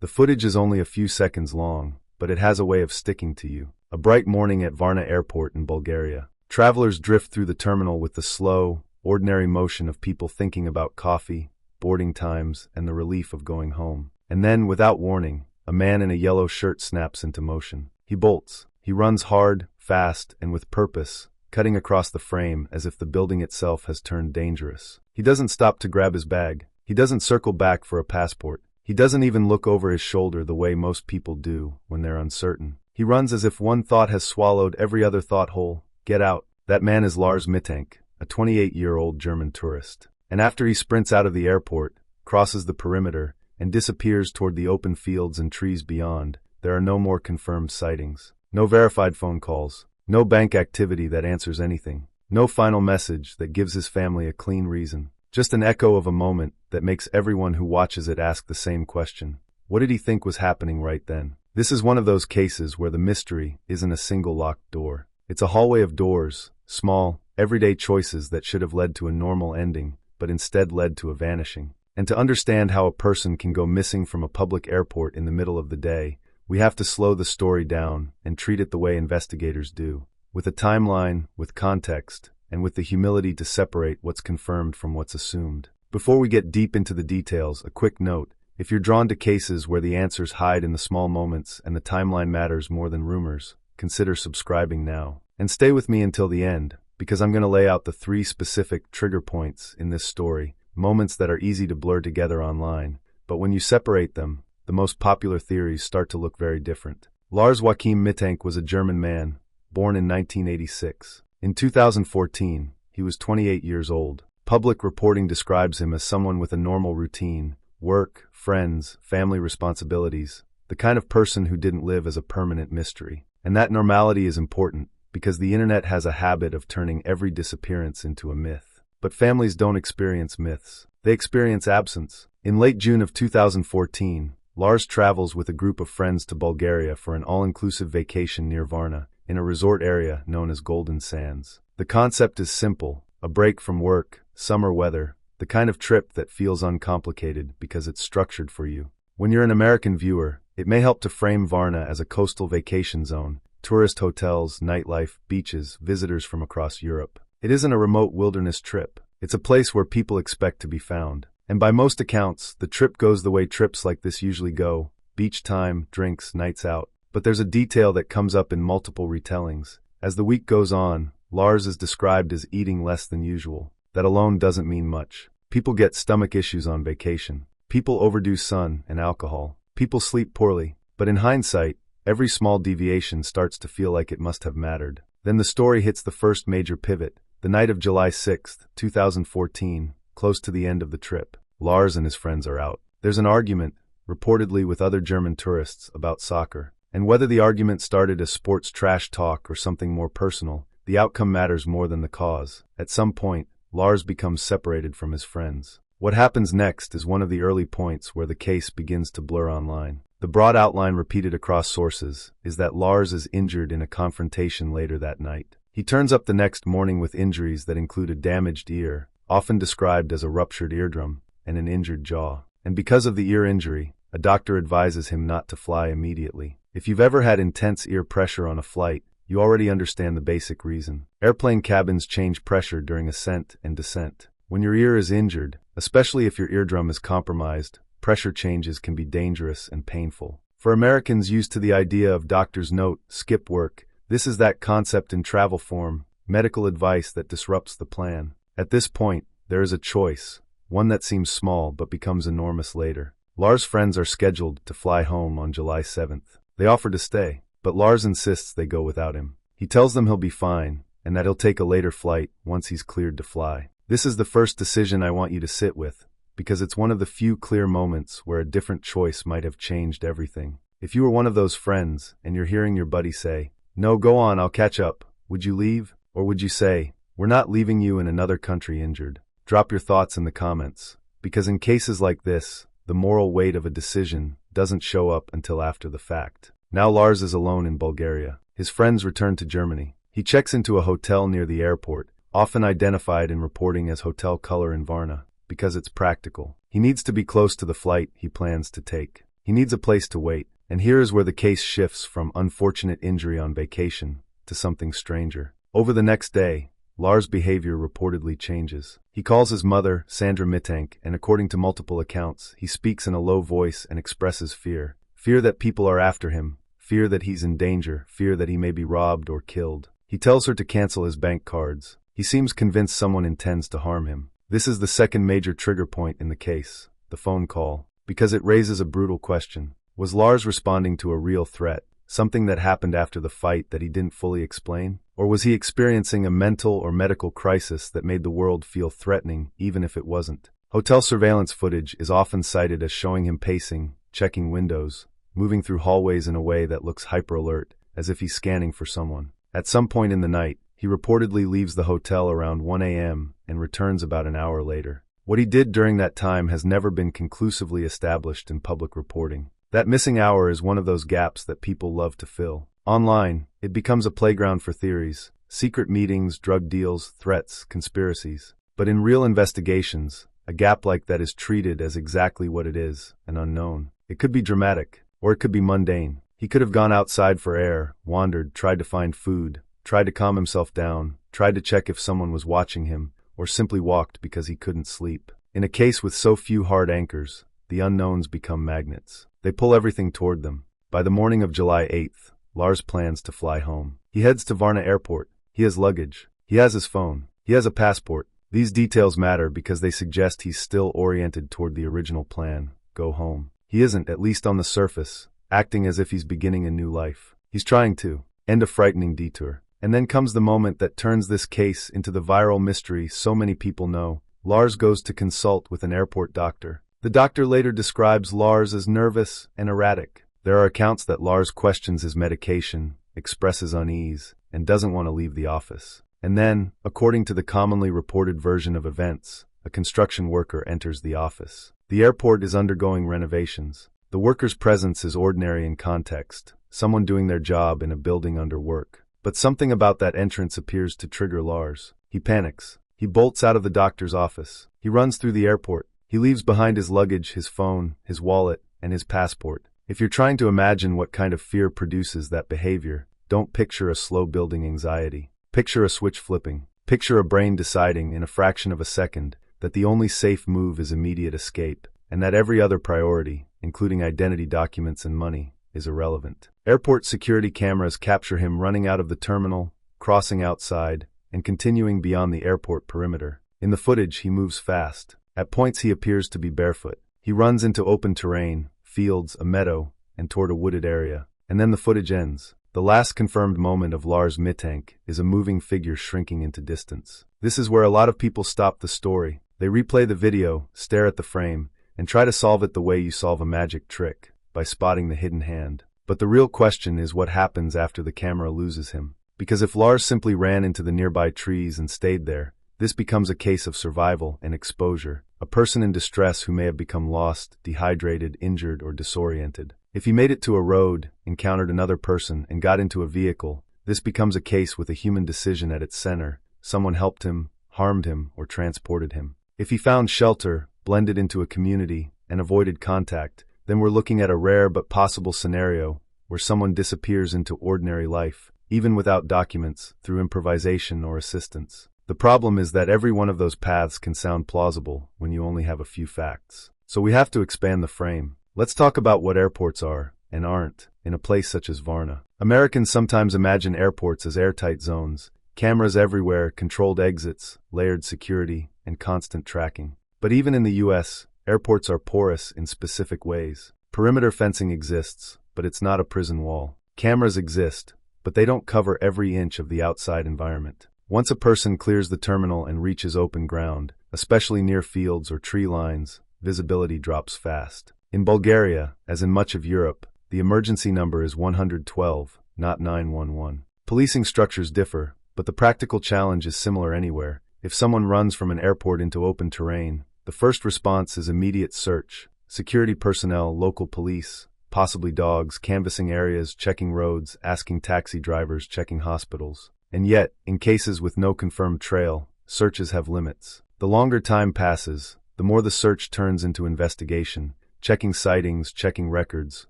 The footage is only a few seconds long, but it has a way of sticking to you. A bright morning at Varna Airport in Bulgaria. Travelers drift through the terminal with the slow, ordinary motion of people thinking about coffee, boarding times, and the relief of going home. And then, without warning, a man in a yellow shirt snaps into motion. He bolts. He runs hard, fast, and with purpose, cutting across the frame as if the building itself has turned dangerous. He doesn't stop to grab his bag. He doesn't circle back for a passport. He doesn't even look over his shoulder the way most people do when they're uncertain. He runs as if one thought has swallowed every other thought whole. Get out. That man is Lars Mittank, a 28-year-old German tourist. And after he sprints out of the airport, crosses the perimeter, and disappears toward the open fields and trees beyond, there are no more confirmed sightings. No verified phone calls. No bank activity that answers anything. No final message that gives his family a clean reason. Just an echo of a moment that makes everyone who watches it ask the same question. What did he think was happening right then? This is one of those cases where the mystery isn't a single locked door. It's a hallway of doors, small, everyday choices that should have led to a normal ending, but instead led to a vanishing. And to understand how a person can go missing from a public airport in the middle of the day, we have to slow the story down and treat it the way investigators do, with a timeline, with context, and with the humility to separate what's confirmed from what's assumed. Before we get deep into the details, a quick note: if you're drawn to cases where the answers hide in the small moments and the timeline matters more than rumors, consider subscribing now. And stay with me until the end, because I'm going to lay out the 3 specific trigger points in this story, moments that are easy to blur together online, but when you separate them, the most popular theories start to look very different. Lars Joachim Mittank was a German man, born in 1986. In 2014, he was 28 years old. Public reporting describes him as someone with a normal routine, work, friends, family responsibilities, the kind of person who didn't live as a permanent mystery. And that normality is important, because the internet has a habit of turning every disappearance into a myth. But families don't experience myths. They experience absence. In late June of 2014, Lars travels with a group of friends to Bulgaria for an all-inclusive vacation near Varna, in a resort area known as Golden Sands. The concept is simple: a break from work, summer weather, the kind of trip that feels uncomplicated because it's structured for you. When you're an American viewer, it may help to frame Varna as a coastal vacation zone, tourist hotels, nightlife, beaches, visitors from across Europe. It isn't a remote wilderness trip. It's a place where people expect to be found. And by most accounts, the trip goes the way trips like this usually go: beach time, drinks, nights out. But there's a detail that comes up in multiple retellings. As the week goes on, Lars is described as eating less than usual. That alone doesn't mean much. People get stomach issues on vacation. People overdo sun and alcohol. People sleep poorly. But in hindsight, every small deviation starts to feel like it must have mattered. Then the story hits the first major pivot, the night of July 6, 2014, close to the end of the trip. Lars and his friends are out. There's an argument, reportedly with other German tourists, about soccer. And whether the argument started as sports trash talk or something more personal, the outcome matters more than the cause. At some point, Lars becomes separated from his friends. What happens next is one of the early points where the case begins to blur online. The broad outline repeated across sources is that Lars is injured in a confrontation later that night. He turns up the next morning with injuries that include a damaged ear, often described as a ruptured eardrum, and an injured jaw. And because of the ear injury, a doctor advises him not to fly immediately. If you've ever had intense ear pressure on a flight, you already understand the basic reason. Airplane cabins change pressure during ascent and descent. When your ear is injured, especially if your eardrum is compromised, pressure changes can be dangerous and painful. For Americans used to the idea of doctor's note, skip work, this is that concept in travel form, medical advice that disrupts the plan. At this point, there is a choice, one that seems small but becomes enormous later. Lars' friends are scheduled to fly home on July 7th. They offer to stay, but Lars insists they go without him. He tells them he'll be fine, and that he'll take a later flight once he's cleared to fly. This is the first decision I want you to sit with, because it's one of the few clear moments where a different choice might have changed everything. If you were one of those friends, and you're hearing your buddy say, "No, go on, I'll catch up," would you leave? Or would you say, "We're not leaving you in another country injured"? Drop your thoughts in the comments, because in cases like this, the moral weight of a decision doesn't show up until after the fact. Now Lars is alone in Bulgaria. His friends return to Germany. He checks into a hotel near the airport, often identified in reporting as Hotel Color in Varna, because it's practical. He needs to be close to the flight he plans to take. He needs a place to wait. And here is where the case shifts from unfortunate injury on vacation to something stranger. Over the next day, Lars' behavior reportedly changes. He calls his mother, Sandra Mittank, and according to multiple accounts, he speaks in a low voice and expresses fear. Fear that people are after him, fear that he's in danger, fear that he may be robbed or killed. He tells her to cancel his bank cards. He seems convinced someone intends to harm him. This is the second major trigger point in the case, the phone call, because it raises a brutal question. Was Lars responding to a real threat, something that happened after the fight that he didn't fully explain? Or was he experiencing a mental or medical crisis that made the world feel threatening, even if it wasn't? Hotel surveillance footage is often cited as showing him pacing, checking windows, moving through hallways in a way that looks hyper-alert, as if he's scanning for someone. At some point in the night, he reportedly leaves the hotel around 1 a.m. and returns about an hour later. What he did during that time has never been conclusively established in public reporting. That missing hour is one of those gaps that people love to fill. Online, it becomes a playground for theories, secret meetings, drug deals, threats, conspiracies. But in real investigations, a gap like that is treated as exactly what it is, an unknown. It could be dramatic, or it could be mundane. He could have gone outside for air, wandered, tried to find food, tried to calm himself down, tried to check if someone was watching him, or simply walked because he couldn't sleep. In a case with so few hard anchors, the unknowns become magnets. They pull everything toward them. By the morning of July 8th, Lars plans to fly home. He heads to Varna Airport. He has luggage. He has his phone. He has a passport. These details matter because they suggest he's still oriented toward the original plan, go home. He isn't, at least on the surface, acting as if he's beginning a new life. He's trying to end a frightening detour. And then comes the moment that turns this case into the viral mystery so many people know. Lars goes to consult with an airport doctor. The doctor later describes Lars as nervous and erratic. There are accounts that Lars questions his medication, expresses unease, and doesn't want to leave the office. And then, according to the commonly reported version of events, a construction worker enters the office. The airport is undergoing renovations. The worker's presence is ordinary in context, someone doing their job in a building under work. But something about that entrance appears to trigger Lars. He panics. He bolts out of the doctor's office. He runs through the airport. He leaves behind his luggage, his phone, his wallet, and his passport. If you're trying to imagine what kind of fear produces that behavior, don't picture a slow-building anxiety. Picture a switch flipping. Picture a brain deciding in a fraction of a second that the only safe move is immediate escape, and that every other priority, including identity documents and money, is irrelevant. Airport security cameras capture him running out of the terminal, crossing outside, and continuing beyond the airport perimeter. In the footage, he moves fast. At points he appears to be barefoot. He runs into open terrain, fields, a meadow, and toward a wooded area. And then the footage ends. The last confirmed moment of Lars Mittank is a moving figure shrinking into distance. This is where a lot of people stop the story. They replay the video, stare at the frame, and try to solve it the way you solve a magic trick, by spotting the hidden hand. But the real question is what happens after the camera loses him. Because if Lars simply ran into the nearby trees and stayed there, this becomes a case of survival and exposure, a person in distress who may have become lost, dehydrated, injured, or disoriented. If he made it to a road, encountered another person, and got into a vehicle, this becomes a case with a human decision at its center. Someone helped him, harmed him, or transported him. If he found shelter, blended into a community, and avoided contact, then we're looking at a rare but possible scenario where someone disappears into ordinary life, even without documents, through improvisation or assistance. The problem is that every one of those paths can sound plausible when you only have a few facts. So we have to expand the frame. Let's talk about what airports are, and aren't, in a place such as Varna. Americans sometimes imagine airports as airtight zones, cameras everywhere, controlled exits, layered security, and constant tracking. But even in the U.S., airports are porous in specific ways. Perimeter fencing exists, but it's not a prison wall. Cameras exist, but they don't cover every inch of the outside environment. Once a person clears the terminal and reaches open ground, especially near fields or tree lines, visibility drops fast. In Bulgaria, as in much of Europe, the emergency number is 112, not 911. Policing structures differ, but the practical challenge is similar anywhere. If someone runs from an airport into open terrain, the first response is immediate search. Security personnel, local police, possibly dogs, canvassing areas, checking roads, asking taxi drivers, checking hospitals. And yet, in cases with no confirmed trail, searches have limits. The longer time passes, the more the search turns into investigation, checking sightings, checking records,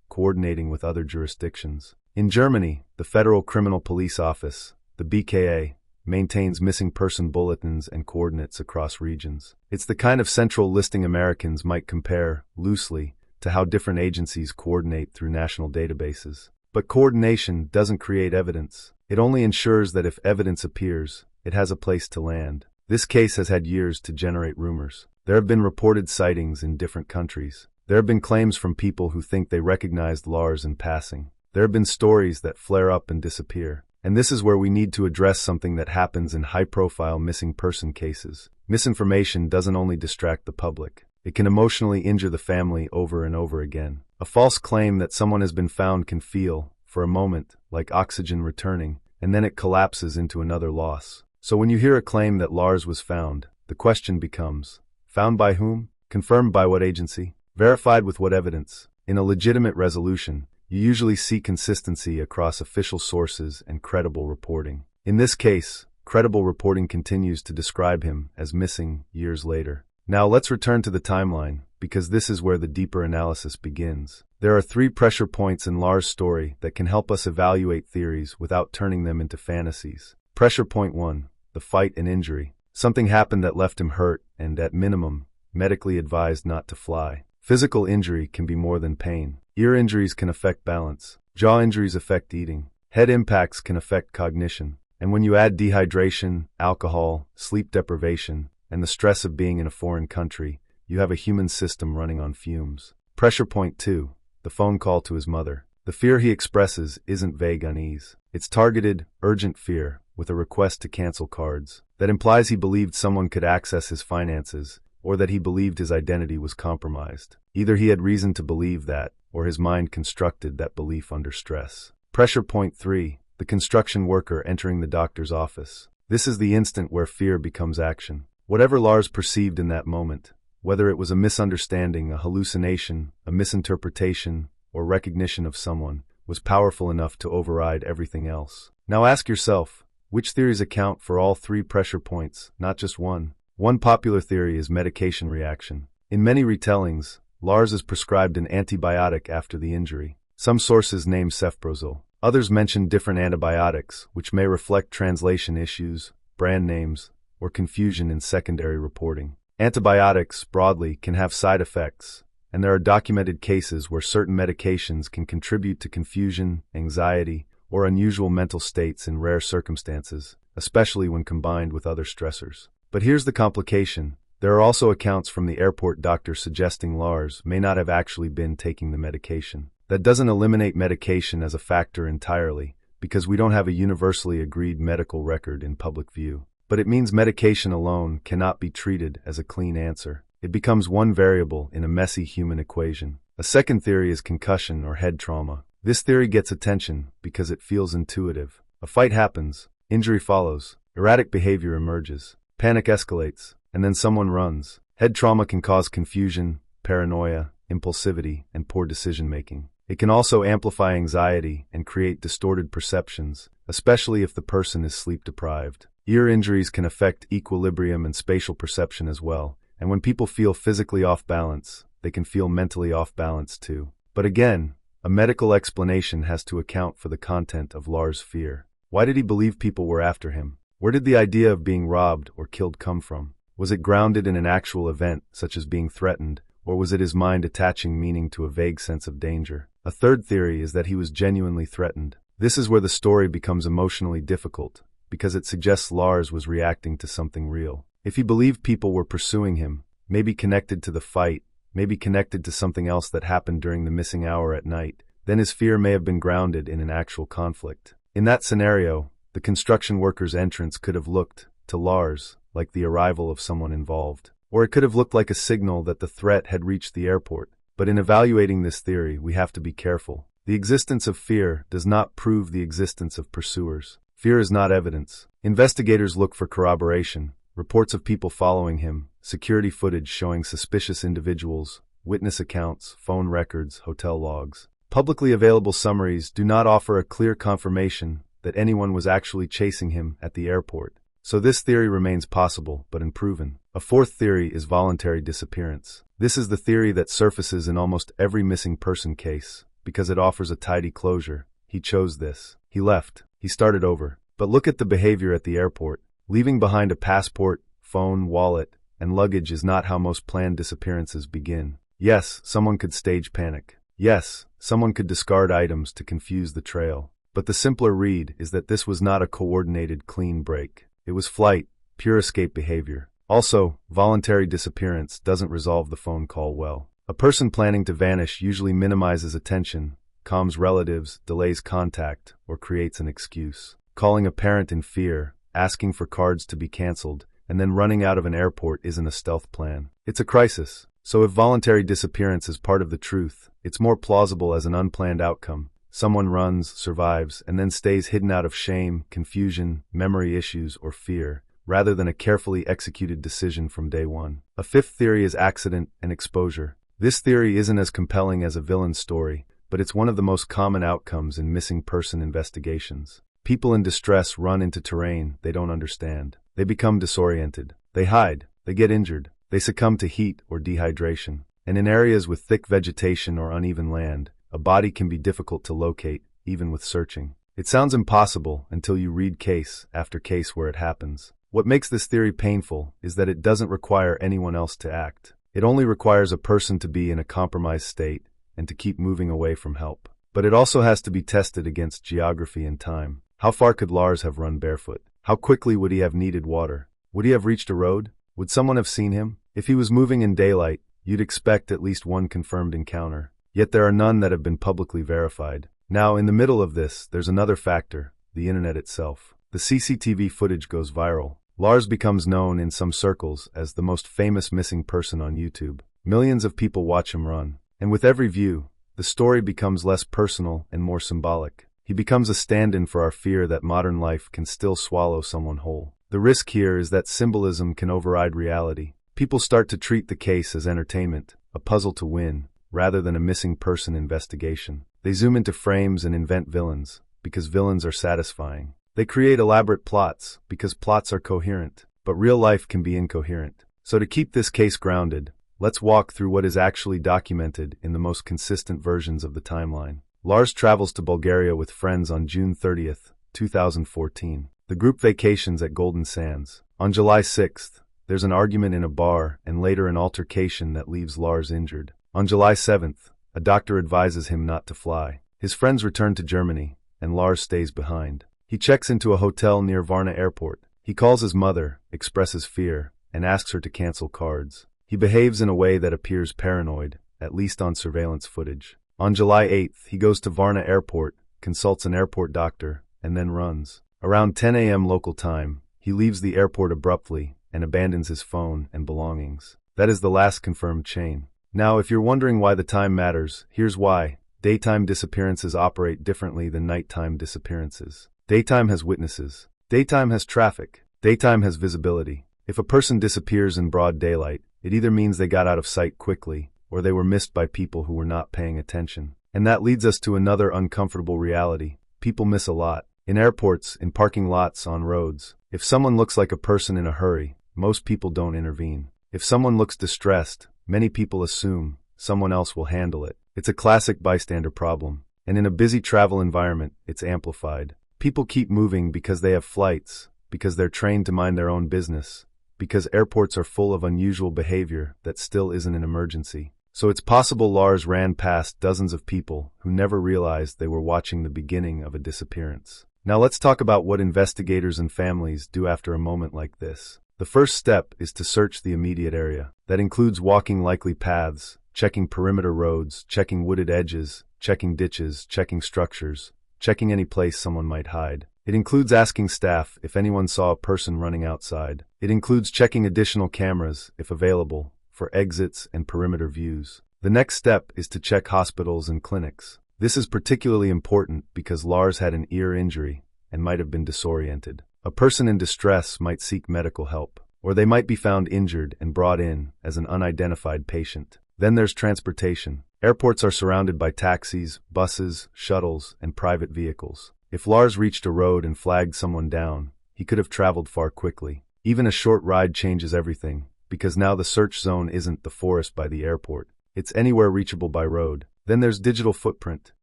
coordinating with other jurisdictions. In Germany, the Federal Criminal Police Office, the BKA, maintains missing person bulletins and coordinates across regions. It's the kind of central listing Americans might compare, loosely, to how different agencies coordinate through national databases. But coordination doesn't create evidence. It only ensures that if evidence appears, it has a place to land. This case has had years to generate rumors. There have been reported sightings in different countries. There have been claims from people who think they recognized Lars in passing. There have been stories that flare up and disappear. And this is where we need to address something that happens in high-profile missing person cases. Misinformation doesn't only distract the public. It can emotionally injure the family over and over again. A false claim that someone has been found can feel, for a moment, like oxygen returning, and then it collapses into another loss. So when you hear a claim that Lars was found, the question becomes, found by whom? Confirmed by what agency? Verified with what evidence? In a legitimate resolution, you usually see consistency across official sources and credible reporting. In this case, credible reporting continues to describe him as missing years later. Now let's return to the timeline, because this is where the deeper analysis begins. There are 3 pressure points in Lars' story that can help us evaluate theories without turning them into fantasies. Pressure point 1, the fight and injury. Something happened that left him hurt and, at minimum, medically advised not to fly. Physical injury can be more than pain. Ear injuries can affect balance. Jaw injuries affect eating. Head impacts can affect cognition. And when you add dehydration, alcohol, sleep deprivation, and the stress of being in a foreign country, you have a human system running on fumes. Pressure point 2, the phone call to his mother. The fear he expresses isn't vague unease. It's targeted, urgent fear, with a request to cancel cards. That implies he believed someone could access his finances, or that he believed his identity was compromised. Either he had reason to believe that, or his mind constructed that belief under stress. Pressure point 3, the construction worker entering the doctor's office. This is the instant where fear becomes action. Whatever Lars perceived in that moment, whether it was a misunderstanding, a hallucination, a misinterpretation, or recognition of someone, was powerful enough to override everything else. Now ask yourself, which theories account for all 3 pressure points, not just one? One popular theory is medication reaction. In many retellings, Lars is prescribed an antibiotic after the injury. Some sources name cefprozil. Others mention different antibiotics, which may reflect translation issues, brand names, or confusion in secondary reporting. Antibiotics, broadly, can have side effects, and there are documented cases where certain medications can contribute to confusion, anxiety, or unusual mental states in rare circumstances, especially when combined with other stressors. But here's the complication. There are also accounts from the airport doctor suggesting Lars may not have actually been taking the medication. That doesn't eliminate medication as a factor entirely, because we don't have a universally agreed medical record in public view. But it means medication alone cannot be treated as a clean answer. It becomes one variable in a messy human equation. A second theory is concussion or head trauma. This theory gets attention because it feels intuitive. A fight happens, injury follows, erratic behavior emerges, panic escalates, and then someone runs. Head trauma can cause confusion, paranoia, impulsivity, and poor decision-making. It can also amplify anxiety and create distorted perceptions, especially if the person is sleep-deprived. Ear injuries can affect equilibrium and spatial perception as well, and when people feel physically off balance, they can feel mentally off balance too. But again, a medical explanation has to account for the content of Lars' fear. Why did he believe people were after him? Where did the idea of being robbed or killed come from? Was it grounded in an actual event, such as being threatened, or was it his mind attaching meaning to a vague sense of danger? A third theory is that he was genuinely threatened. This is where the story becomes emotionally difficult, because it suggests Lars was reacting to something real. If he believed people were pursuing him, maybe connected to the fight, maybe connected to something else that happened during the missing hour at night, then his fear may have been grounded in an actual conflict. In that scenario, the construction worker's entrance could have looked, to Lars, like the arrival of someone involved. Or it could have looked like a signal that the threat had reached the airport. But in evaluating this theory, we have to be careful. The existence of fear does not prove the existence of pursuers. Fear is not evidence. Investigators look for corroboration, reports of people following him, security footage showing suspicious individuals, witness accounts, phone records, hotel logs. Publicly available summaries do not offer a clear confirmation that anyone was actually chasing him at the airport. So this theory remains possible, but unproven. A fourth theory is voluntary disappearance. This is the theory that surfaces in almost every missing person case, because it offers a tidy closure. He chose this. He left. He started over. But look at the behavior at the airport. Leaving behind a passport, phone, wallet, and luggage is not how most planned disappearances begin. Yes, someone could stage panic. Yes, someone could discard items to confuse the trail. But the simpler read is that this was not a coordinated, clean break. It was flight, pure escape behavior. Also, voluntary disappearance doesn't resolve the phone call well. A person planning to vanish usually minimizes attention, calms relatives, delays contact, or creates an excuse. Calling a parent in fear, asking for cards to be canceled, and then running out of an airport isn't a stealth plan. It's a crisis. So if voluntary disappearance is part of the truth, it's more plausible as an unplanned outcome. Someone runs, survives, and then stays hidden out of shame, confusion, memory issues, or fear, rather than a carefully executed decision from day one. A fifth theory is accident and exposure. This theory isn't as compelling as a villain's story, but it's one of the most common outcomes in missing person investigations. People in distress run into terrain they don't understand. They become disoriented. They hide. They get injured. They succumb to heat or dehydration. And in areas with thick vegetation or uneven land, a body can be difficult to locate, even with searching. It sounds impossible until you read case after case where it happens. What makes this theory painful is that it doesn't require anyone else to act. It only requires a person to be in a compromised state and to keep moving away from help. But it also has to be tested against geography and time. How far could Lars have run barefoot? How quickly would he have needed water? Would he have reached a road? Would someone have seen him? If he was moving in daylight, you'd expect at least one confirmed encounter. Yet there are none that have been publicly verified. Now, in the middle of this, there's another factor, the internet itself. The CCTV footage goes viral. Lars becomes known in some circles as the most famous missing person on YouTube. Millions of people watch him run. And with every view, the story becomes less personal and more symbolic. He becomes a stand-in for our fear that modern life can still swallow someone whole. The risk here is that symbolism can override reality. People start to treat the case as entertainment, a puzzle to win, rather than a missing person investigation. They zoom into frames and invent villains, because villains are satisfying. They create elaborate plots, because plots are coherent. But real life can be incoherent. So to keep this case grounded, let's walk through what is actually documented in the most consistent versions of the timeline. Lars travels to Bulgaria with friends on June 30th, 2014. The group vacations at Golden Sands. On July 6th, there's an argument in a bar and later an altercation that leaves Lars injured. On July 7th, a doctor advises him not to fly. His friends return to Germany, and Lars stays behind. He checks into a hotel near Varna Airport. He calls his mother, expresses fear, and asks her to cancel cards. He behaves in a way that appears paranoid, at least on surveillance footage. On July 8th, he goes to Varna Airport, consults an airport doctor, and then runs. Around 10 a.m. local time, he leaves the airport abruptly and abandons his phone and belongings. That is the last confirmed chain. Now, if you're wondering why the time matters, here's why. Daytime disappearances operate differently than nighttime disappearances. Daytime has witnesses. Daytime has traffic. Daytime has visibility. If a person disappears in broad daylight, it either means they got out of sight quickly, or they were missed by people who were not paying attention. And that leads us to another uncomfortable reality. People miss a lot. In airports, in parking lots, on roads. If someone looks like a person in a hurry, most people don't intervene. If someone looks distressed, many people assume someone else will handle it. It's a classic bystander problem. And in a busy travel environment, it's amplified. People keep moving because they have flights, because they're trained to mind their own business, because airports are full of unusual behavior that still isn't an emergency. So it's possible Lars ran past dozens of people who never realized they were watching the beginning of a disappearance. Now let's talk about what investigators and families do after a moment like this. The first step is to search the immediate area. That includes walking likely paths, checking perimeter roads, checking wooded edges, checking ditches, checking structures, checking any place someone might hide. It includes asking staff if anyone saw a person running outside. It includes checking additional cameras, if available, for exits and perimeter views. The next step is to check hospitals and clinics. This is particularly important because Lars had an ear injury and might have been disoriented. A person in distress might seek medical help, or they might be found injured and brought in as an unidentified patient. Then there's transportation. Airports are surrounded by taxis, buses, shuttles, and private vehicles. If Lars reached a road and flagged someone down, he could have traveled far quickly. Even a short ride changes everything, because now the search zone isn't the forest by the airport. It's anywhere reachable by road. Then there's digital footprint.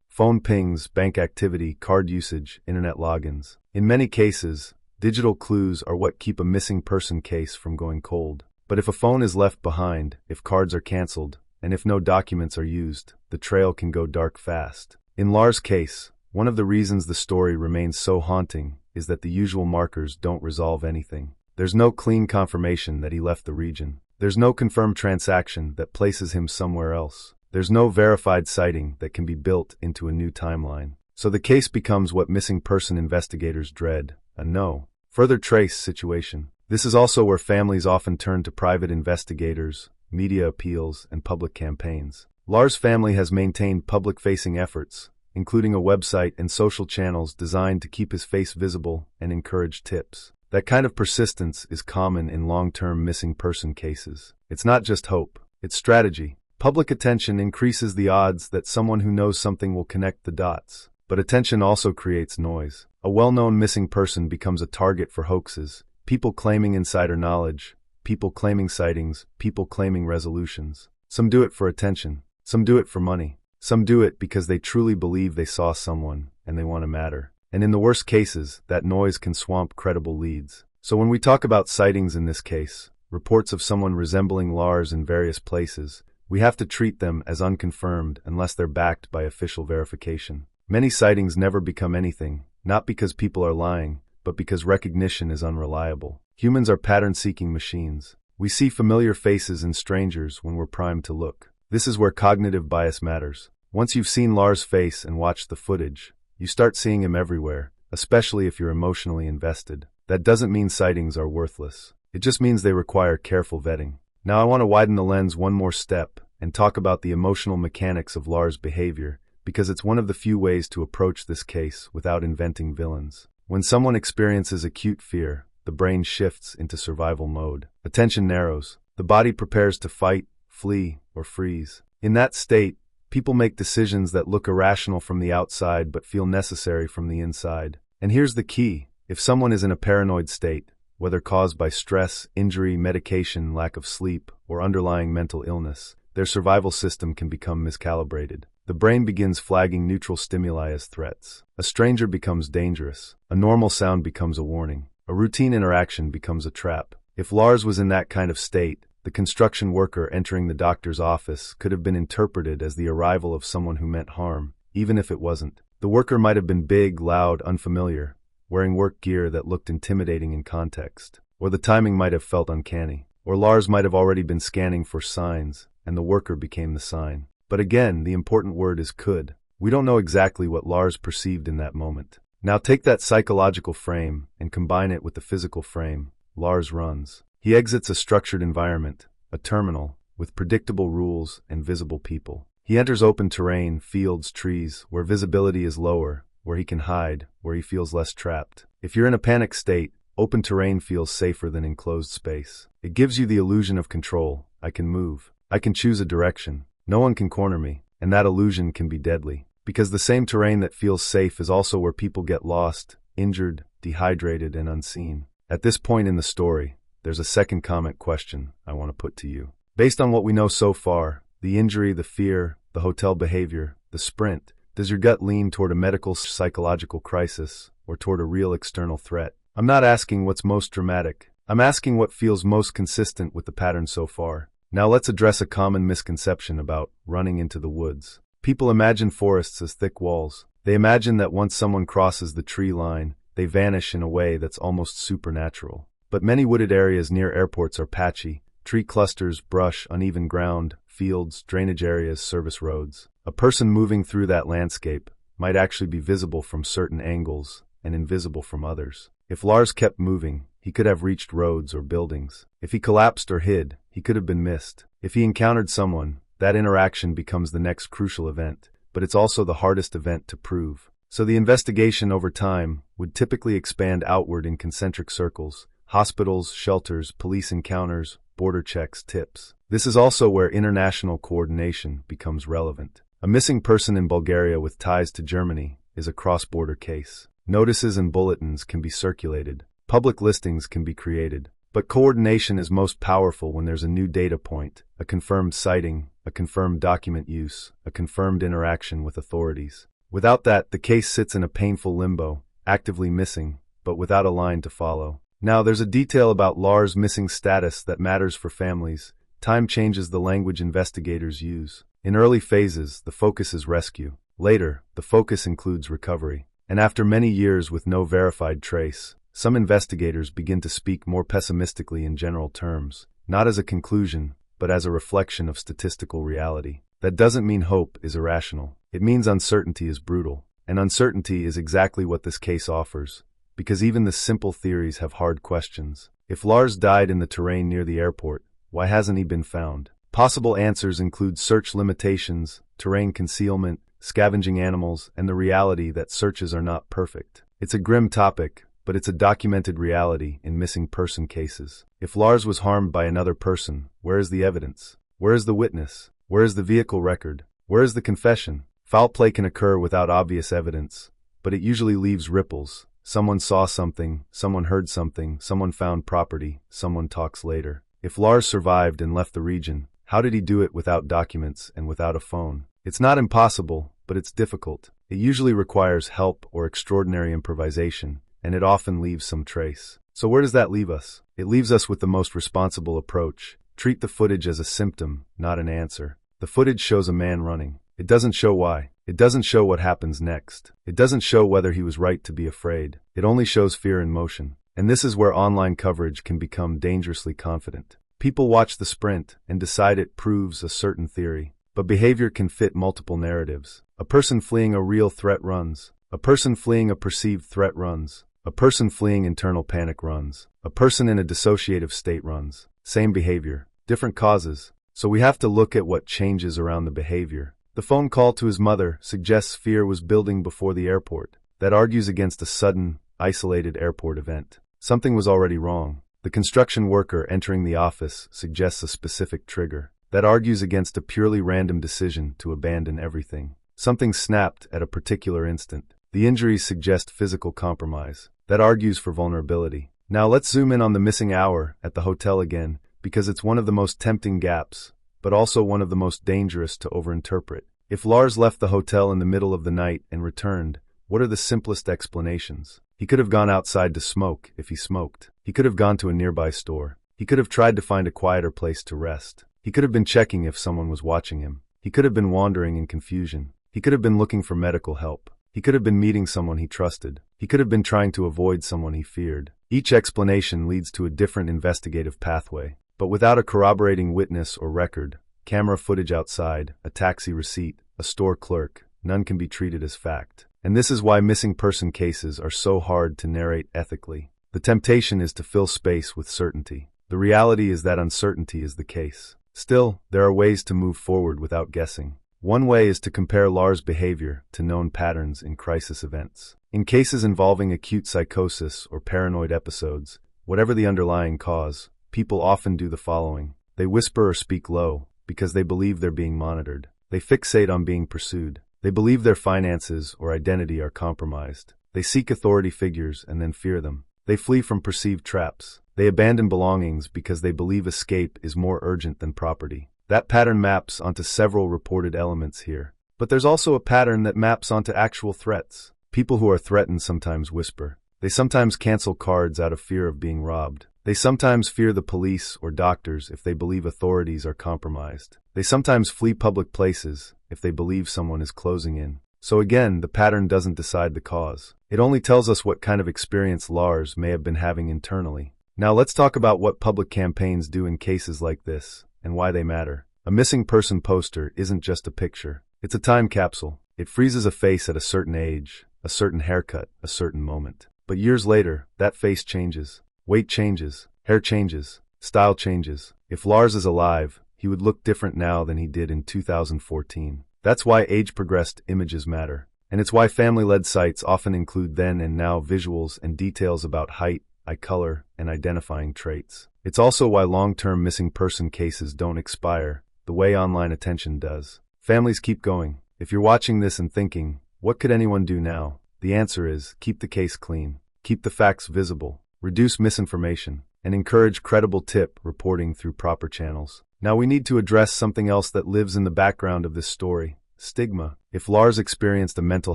Phone pings, bank activity, card usage, internet logins. In many cases, digital clues are what keep a missing person case from going cold. But if a phone is left behind, if cards are canceled, and if no documents are used, the trail can go dark fast. In Lars' case, one of the reasons the story remains so haunting is that the usual markers don't resolve anything. There's no clean confirmation that he left the region. There's no confirmed transaction that places him somewhere else. There's no verified sighting that can be built into a new timeline. So the case becomes what missing person investigators dread, a no further trace situation. This is also where families often turn to private investigators, media appeals, and public campaigns. Lars' family has maintained public-facing efforts, including a website and social channels designed to keep his face visible and encourage tips. That kind of persistence is common in long-term missing person cases. It's not just hope, it's strategy. Public attention increases the odds that someone who knows something will connect the dots. But attention also creates noise. A well-known missing person becomes a target for hoaxes, people claiming insider knowledge, people claiming sightings, people claiming resolutions. Some do it for attention, some do it for money, some do it because they truly believe they saw someone and they want to matter. And in the worst cases, that noise can swamp credible leads. So when we talk about sightings in this case, reports of someone resembling Lars in various places, we have to treat them as unconfirmed unless they're backed by official verification. Many sightings never become anything, not because people are lying, but because recognition is unreliable. Humans are pattern-seeking machines. We see familiar faces in strangers when we're primed to look. This is where cognitive bias matters. Once you've seen Lars' face and watched the footage, you start seeing him everywhere, especially if you're emotionally invested. That doesn't mean sightings are worthless. It just means they require careful vetting. Now I want to widen the lens one more step and talk about the emotional mechanics of Lars' behavior, because it's one of the few ways to approach this case without inventing villains. When someone experiences acute fear, the brain shifts into survival mode. Attention narrows. The body prepares to fight, flee, or freeze. In that state, people make decisions that look irrational from the outside but feel necessary from the inside. And here's the key. If someone is in a paranoid state, whether caused by stress, injury, medication, lack of sleep, or underlying mental illness, their survival system can become miscalibrated. The brain begins flagging neutral stimuli as threats. A stranger becomes dangerous. A normal sound becomes a warning. A routine interaction becomes a trap. If Lars was in that kind of state, the construction worker entering the doctor's office could have been interpreted as the arrival of someone who meant harm, even if it wasn't. The worker might have been big, loud, unfamiliar, wearing work gear that looked intimidating in context. Or the timing might have felt uncanny. Or Lars might have already been scanning for signs, and the worker became the sign. But again, the important word is could. We don't know exactly what Lars perceived in that moment. Now take that psychological frame and combine it with the physical frame. Lars runs. He exits a structured environment, a terminal, with predictable rules and visible people. He enters open terrain, fields, trees, where visibility is lower, where he can hide, where he feels less trapped. If you're in a panic state, open terrain feels safer than enclosed space. It gives you the illusion of control. I can move. I can choose a direction. No one can corner me, and that illusion can be deadly. Because the same terrain that feels safe is also where people get lost, injured, dehydrated, and unseen. At this point in the story, there's a second comment question I want to put to you. Based on what we know so far, the injury, the fear, the hotel behavior, the sprint, does your gut lean toward a medical psychological crisis or toward a real external threat? I'm not asking what's most dramatic. I'm asking what feels most consistent with the pattern so far. Now let's address a common misconception about running into the woods. People imagine forests as thick walls. They imagine that once someone crosses the tree line, they vanish in a way that's almost supernatural. But many wooded areas near airports are patchy. Tree clusters, brush, uneven ground, fields, drainage areas, service roads. A person moving through that landscape might actually be visible from certain angles and invisible from others. If Lars kept moving, he could have reached roads or buildings. If he collapsed or hid, he could have been missed. If he encountered someone, that interaction becomes the next crucial event, but it's also the hardest event to prove. So the investigation over time would typically expand outward in concentric circles: hospitals, shelters, police encounters, border checks, tips. This is also where international coordination becomes relevant. A missing person in Bulgaria with ties to Germany is a cross-border case. Notices and bulletins can be circulated. Public listings can be created. But coordination is most powerful when there's a new data point, a confirmed sighting, a confirmed document use, a confirmed interaction with authorities. Without that, the case sits in a painful limbo, actively missing, but without a line to follow. Now, there's a detail about Lars' missing status that matters for families. Time changes the language investigators use. In early phases, the focus is rescue. Later, the focus includes recovery. And after many years with no verified trace, some investigators begin to speak more pessimistically in general terms, not as a conclusion, but as a reflection of statistical reality. That doesn't mean hope is irrational. It means uncertainty is brutal. And uncertainty is exactly what this case offers, because even the simple theories have hard questions. If Lars died in the terrain near the airport, why hasn't he been found? Possible answers include search limitations, terrain concealment, scavenging animals, and the reality that searches are not perfect. It's a grim topic, but it's a documented reality in missing person cases. If Lars was harmed by another person, where is the evidence? Where is the witness? Where is the vehicle record? Where is the confession? Foul play can occur without obvious evidence, but it usually leaves ripples. Someone saw something, someone heard something, someone found property, someone talks later. If Lars survived and left the region, how did he do it without documents and without a phone? It's not impossible, but it's difficult. It usually requires help or extraordinary improvisation, and it often leaves some trace. So where does that leave us? It leaves us with the most responsible approach. Treat the footage as a symptom, not an answer. The footage shows a man running. It doesn't show why. It doesn't show what happens next. It doesn't show whether he was right to be afraid. It only shows fear in motion. And this is where online coverage can become dangerously confident. People watch the sprint and decide it proves a certain theory. But behavior can fit multiple narratives. A person fleeing a real threat runs. A person fleeing a perceived threat runs. A person fleeing internal panic runs. A person in a dissociative state runs. Same behavior, different causes. So we have to look at what changes around the behavior. The phone call to his mother suggests fear was building before the airport. That argues against a sudden, isolated airport event. Something was already wrong. The construction worker entering the office suggests a specific trigger. That argues against a purely random decision to abandon everything. Something snapped at a particular instant. The injuries suggest physical compromise. That argues for vulnerability. Now let's zoom in on the missing hour at the hotel again, because it's one of the most tempting gaps, but also one of the most dangerous to overinterpret. If Lars left the hotel in the middle of the night and returned, what are the simplest explanations? He could have gone outside to smoke if he smoked. He could have gone to a nearby store. He could have tried to find a quieter place to rest. He could have been checking if someone was watching him. He could have been wandering in confusion. He could have been looking for medical help. He could have been meeting someone he trusted. He could have been trying to avoid someone he feared. Each explanation leads to a different investigative pathway. But without a corroborating witness or record, camera footage outside, a taxi receipt, a store clerk, none can be treated as fact. And this is why missing person cases are so hard to narrate ethically. The temptation is to fill space with certainty. The reality is that uncertainty is the case. Still, there are ways to move forward without guessing. One way is to compare Lars' behavior to known patterns in crisis events. In cases involving acute psychosis or paranoid episodes, whatever the underlying cause, people often do the following. They whisper or speak low because they believe they're being monitored. They fixate on being pursued. They believe their finances or identity are compromised. They seek authority figures and then fear them. They flee from perceived traps. They abandon belongings because they believe escape is more urgent than property. That pattern maps onto several reported elements here. But there's also a pattern that maps onto actual threats. People who are threatened sometimes whisper. They sometimes cancel cards out of fear of being robbed. They sometimes fear the police or doctors if they believe authorities are compromised. They sometimes flee public places if they believe someone is closing in. So again, the pattern doesn't decide the cause. It only tells us what kind of experience Lars may have been having internally. Now let's talk about what public campaigns do in cases like this, and why they matter. A missing person poster isn't just a picture. It's a time capsule. It freezes a face at a certain age, a certain haircut, a certain moment. But years later, that face changes. Weight changes, hair changes, style changes. If Lars is alive, he would look different now than he did in 2014. That's why age-progressed images matter. And it's why family-led sites often include then and now visuals and details about height, eye color, and identifying traits. It's also why long-term missing person cases don't expire, the way online attention does. Families keep going. If you're watching this and thinking, what could anyone do now? The answer is, keep the case clean. Keep the facts visible. Reduce misinformation. and encourage credible tip reporting through proper channels. Now we need to address something else that lives in the background of this story: stigma. If Lars experienced a mental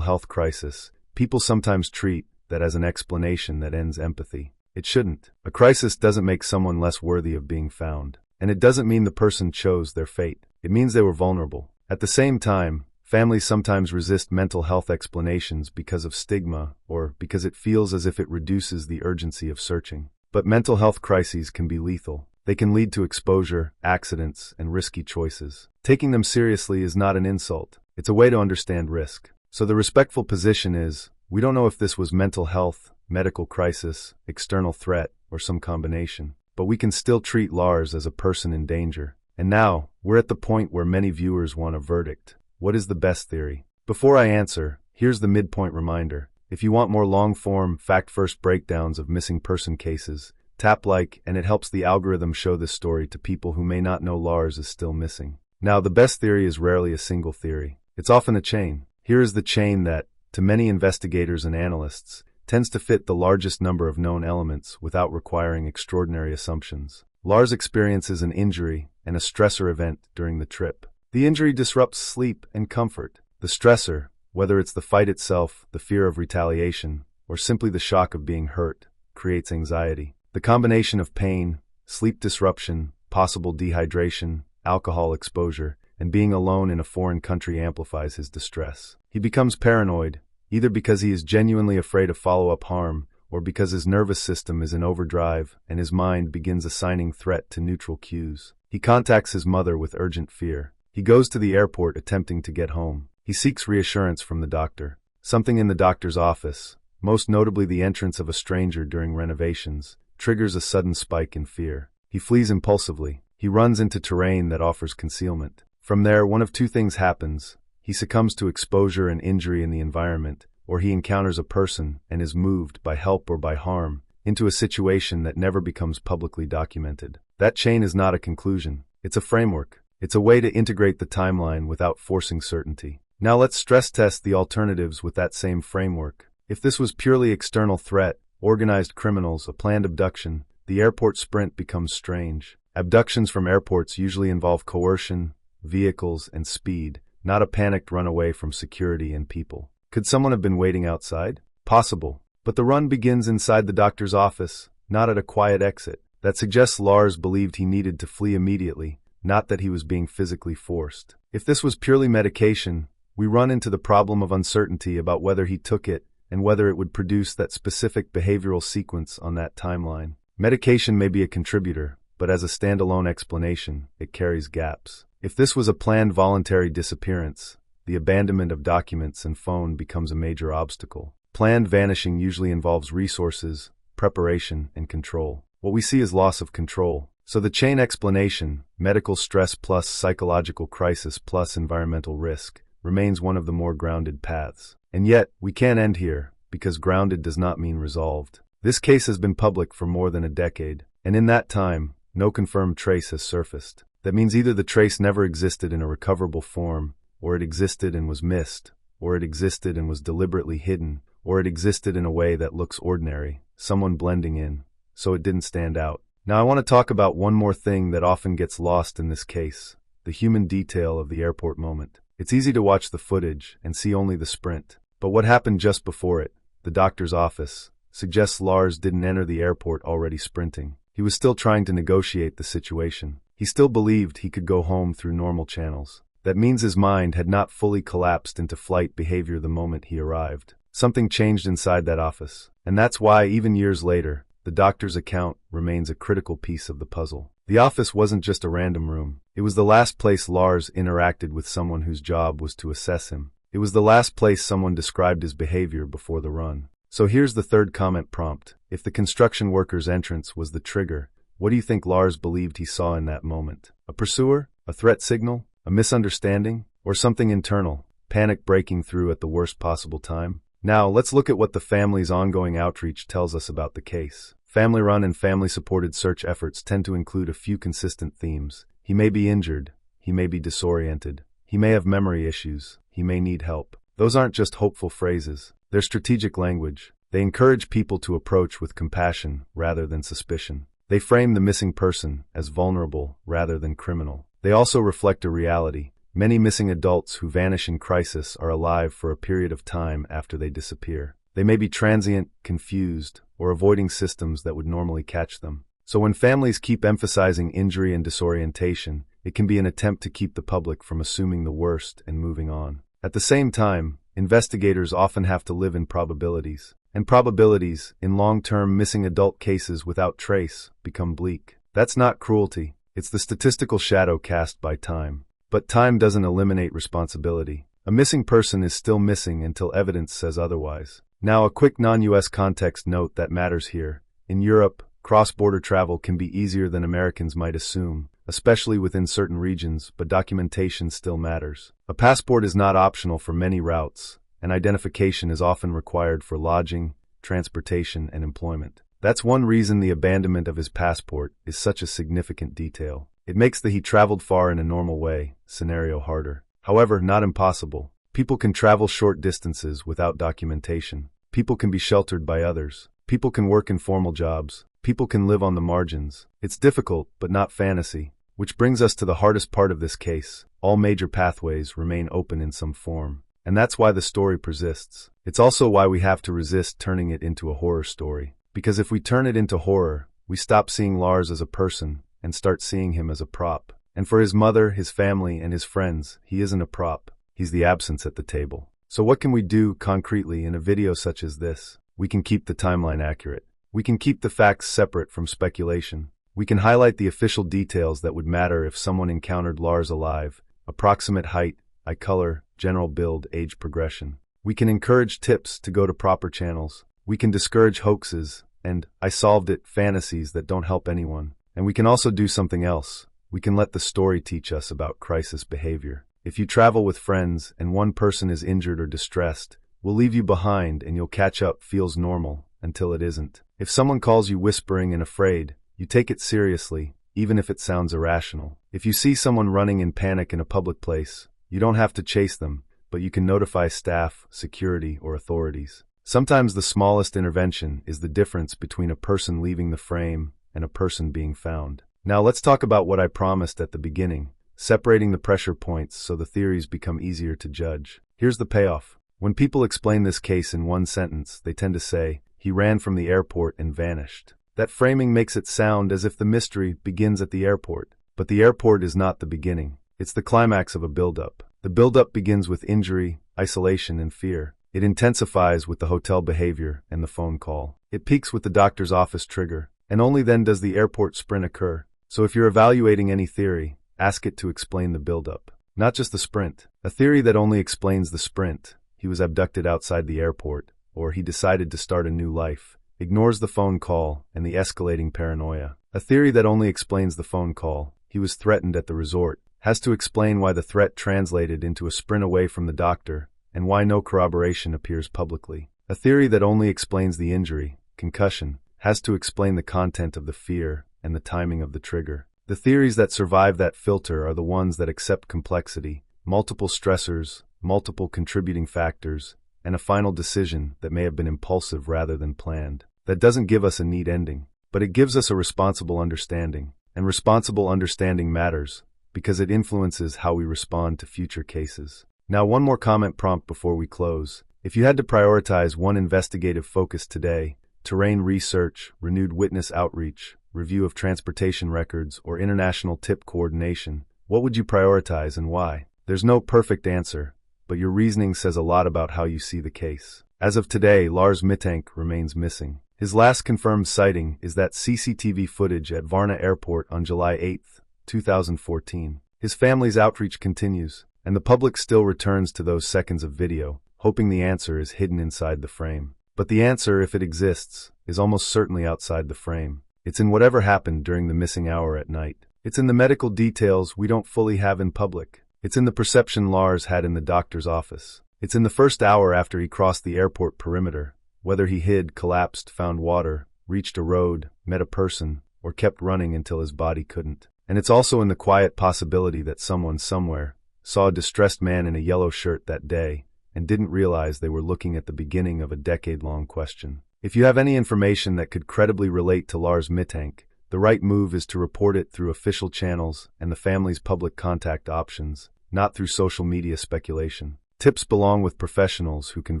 health crisis, people sometimes treat that as an explanation that ends empathy. It shouldn't. A crisis doesn't make someone less worthy of being found. And it doesn't mean the person chose their fate. It means they were vulnerable. At the same time, families sometimes resist mental health explanations because of stigma or because it feels as if it reduces the urgency of searching. But mental health crises can be lethal. They can lead to exposure, accidents, and risky choices. Taking them seriously is not an insult. It's a way to understand risk. So the respectful position is, we don't know if this was mental health, medical crisis, external threat, or some combination. But we can still treat Lars as a person in danger. And now, we're at the point where many viewers want a verdict. What is the best theory? Before I answer, here's the midpoint reminder. If you want more long-form, fact-first breakdowns of missing person cases, tap like, and it helps the algorithm show this story to people who may not know Lars is still missing. Now, the best theory is rarely a single theory. It's often a chain. Here is the chain that, to many investigators and analysts, tends to fit the largest number of known elements without requiring extraordinary assumptions. Lars experiences an injury and a stressor event during the trip. The injury disrupts sleep and comfort. The stressor, whether it's the fight itself, the fear of retaliation, or simply the shock of being hurt, creates anxiety. The combination of pain, sleep disruption, possible dehydration, alcohol exposure, and being alone in a foreign country amplifies his distress. He becomes paranoid, either because he is genuinely afraid of follow-up harm, or because his nervous system is in overdrive and his mind begins assigning threat to neutral cues. He contacts his mother with urgent fear. He goes to the airport attempting to get home. He seeks reassurance from the doctor. Something in the doctor's office, most notably the entrance of a stranger during renovations, triggers a sudden spike in fear. He flees impulsively. He runs into terrain that offers concealment. From there, one of two things happens. He succumbs to exposure and injury in the environment, or he encounters a person and is moved, by help or by harm, into a situation that never becomes publicly documented. That chain is not a conclusion. It's a framework. It's a way to integrate the timeline without forcing certainty. Now let's stress test the alternatives with that same framework. If this was purely external threat, organized criminals, a planned abduction, the airport sprint becomes strange. Abductions from airports usually involve coercion, vehicles, and speed, not a panicked runaway from security and people. Could someone have been waiting outside? Possible. But the run begins inside the doctor's office, not at a quiet exit. That suggests Lars believed he needed to flee immediately, not that he was being physically forced. If this was purely medication, we run into the problem of uncertainty about whether he took it and whether it would produce that specific behavioral sequence on that timeline. Medication may be a contributor, but as a standalone explanation, it carries gaps. If this was a planned voluntary disappearance, the abandonment of documents and phone becomes a major obstacle. Planned vanishing usually involves resources, preparation, and control. What we see is loss of control. So the chain explanation, medical stress plus psychological crisis plus environmental risk, remains one of the more grounded paths. And yet, we can't end here, because grounded does not mean resolved. This case has been public for more than a decade, and in that time, no confirmed trace has surfaced. That means either the trace never existed in a recoverable form, or it existed and was missed, or it existed and was deliberately hidden, or it existed in a way that looks ordinary, someone blending in, so it didn't stand out. Now I want to talk about one more thing that often gets lost in this case, the human detail of the airport moment. It's easy to watch the footage and see only the sprint, but what happened just before it, the doctor's office, suggests Lars didn't enter the airport already sprinting. He was still trying to negotiate the situation. He still believed he could go home through normal channels. That means his mind had not fully collapsed into flight behavior the moment he arrived. Something changed inside that office, and that's why, even years later, the doctor's account remains a critical piece of the puzzle. The office wasn't just a random room. It was the last place Lars interacted with someone whose job was to assess him. It was the last place someone described his behavior before the run. So here's the third comment prompt. If the construction worker's entrance was the trigger, what do you think Lars believed he saw in that moment? A pursuer? A threat signal? A misunderstanding? Or something internal? Panic breaking through at the worst possible time? Now, let's look at what the family's ongoing outreach tells us about the case. Family-run and family-supported search efforts tend to include a few consistent themes. He may be injured. He may be disoriented. He may have memory issues. He may need help. Those aren't just hopeful phrases. They're strategic language. They encourage people to approach with compassion rather than suspicion. They frame the missing person as vulnerable rather than criminal. They also reflect a reality. Many missing adults who vanish in crisis are alive for a period of time after they disappear. They may be transient, confused, or avoiding systems that would normally catch them. So when families keep emphasizing injury and disorientation, it can be an attempt to keep the public from assuming the worst and moving on. At the same time, investigators often have to live in probabilities. And probabilities, in long-term missing adult cases without trace, become bleak. That's not cruelty. It's the statistical shadow cast by time. But time doesn't eliminate responsibility. A missing person is still missing until evidence says otherwise. Now, a quick non-U.S. context note that matters here. In Europe, cross-border travel can be easier than Americans might assume, especially within certain regions, but documentation still matters. A passport is not optional for many routes, and identification is often required for lodging, transportation, and employment. That's one reason the abandonment of his passport is such a significant detail. It makes the "he traveled far in a normal way" scenario harder. However, not impossible. People can travel short distances without documentation. People can be sheltered by others. People can work in formal jobs. People can live on the margins. It's difficult, but not fantasy. Which brings us to the hardest part of this case. All major pathways remain open in some form. And that's why the story persists. It's also why we have to resist turning it into a horror story. Because if we turn it into horror, we stop seeing Lars as a person and start seeing him as a prop. And for his mother, his family, and his friends, he isn't a prop. He's the absence at the table. So what can we do concretely in a video such as this? We can keep the timeline accurate. We can keep the facts separate from speculation. We can highlight the official details that would matter if someone encountered Lars alive: approximate height, eye color, general build, age progression. We can encourage tips to go to proper channels. We can discourage hoaxes and "I solved it" fantasies that don't help anyone. And we can also do something else. We can let the story teach us about crisis behavior. If you travel with friends and one person is injured or distressed, we'll leave you behind and you'll catch up feels normal until it isn't. If someone calls you whispering and afraid, you take it seriously, even if it sounds irrational. If you see someone running in panic in a public place, you don't have to chase them, but you can notify staff, security, or authorities. Sometimes the smallest intervention is the difference between a person leaving the frame and a person being found. Now let's talk about what I promised at the beginning, separating the pressure points so the theories become easier to judge. Here's the payoff. When people explain this case in one sentence, they tend to say, "He ran from the airport and vanished." That framing makes it sound as if the mystery begins at the airport. But the airport is not the beginning. It's the climax of a buildup. The buildup begins with injury, isolation, and fear. It intensifies with the hotel behavior and the phone call. It peaks with the doctor's office trigger. And only then does the airport sprint occur. So if you're evaluating any theory, ask it to explain the buildup, not just the sprint. A theory that only explains the sprint, "he was abducted outside the airport," or "he decided to start a new life," ignores the phone call and the escalating paranoia. A theory that only explains the phone call, "he was threatened at the resort," has to explain why the threat translated into a sprint away from the doctor and why no corroboration appears publicly. A theory that only explains the injury, concussion, has to explain the content of the fear and the timing of the trigger. The theories that survive that filter are the ones that accept complexity, multiple stressors, multiple contributing factors, and a final decision that may have been impulsive rather than planned. That doesn't give us a neat ending, but it gives us a responsible understanding. And responsible understanding matters, because it influences how we respond to future cases. Now, one more comment prompt before we close. If you had to prioritize one investigative focus today, terrain research, renewed witness outreach, review of transportation records, or international tip coordination, what would you prioritize and why? There's no perfect answer, but your reasoning says a lot about how you see the case. As of today, Lars Mittank remains missing. His last confirmed sighting is that CCTV footage at Varna Airport on July 8, 2014. His family's outreach continues, and the public still returns to those seconds of video, hoping the answer is hidden inside the frame. But the answer, if it exists, is almost certainly outside the frame. It's in whatever happened during the missing hour at night. It's in the medical details we don't fully have in public. It's in the perception Lars had in the doctor's office. It's in the first hour after he crossed the airport perimeter, whether he hid, collapsed, found water, reached a road, met a person, or kept running until his body couldn't. And it's also in the quiet possibility that someone somewhere saw a distressed man in a yellow shirt that day and didn't realize they were looking at the beginning of a decade-long question. If you have any information that could credibly relate to Lars Mittank, The right move is to report it through official channels and the family's public contact options, not through social media speculation. Tips belong with professionals who can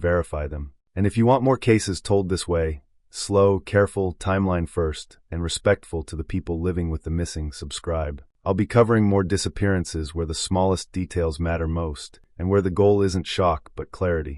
verify them. And if you want more cases told this way, slow, careful, timeline first, and respectful to the people living with the missing, subscribe. I'll be covering more disappearances where the smallest details matter most, and where the goal isn't shock but clarity.